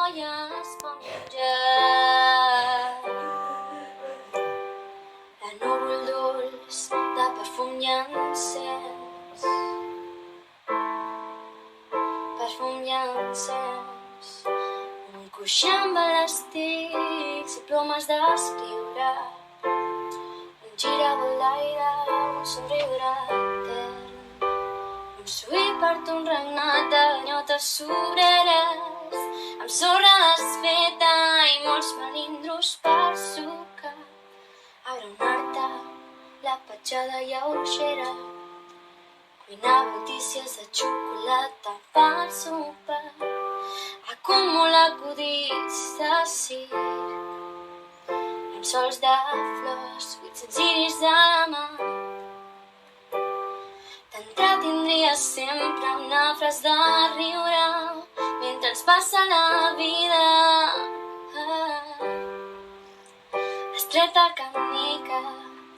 colla esponja. La núvol dolç de perfum i encens, perfum i encens. Un coixí amb elàstics i plomes d'escriure, un giravolt d'aire, un somriure etern, un suï per un regnat de ganyotes sobreres, amb sorra desfeta i molts melindros per sucar. Agranar-te la petjada lleugera, cuinar brutícies de xocolata per sopar, acumular acudits de cir, llençols de flors, 800 iris de la mà. T'entretindries sempre una frase de riure mentre ens passa la vida. Estreta canica,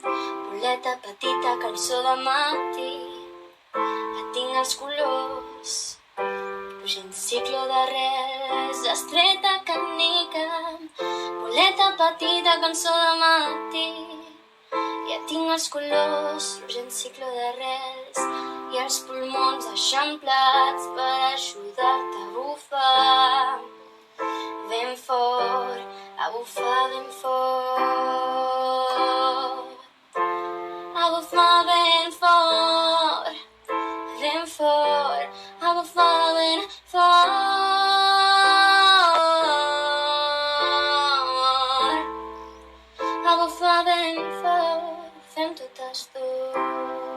boleta petita, cançó de matí. Ja tinc els colors, pugint cicle d'arrels. Estreta canica, boleta petita, cançó de matí. Ja tinc els colors, pugint cicle d'arrels i els pulmons eixamplats per ajudar-te a bufar ben fort, a bufar ben fort, a bufar ben fort, ben fort, a bufar ben fort, a bufar ben fort, fem totes dues.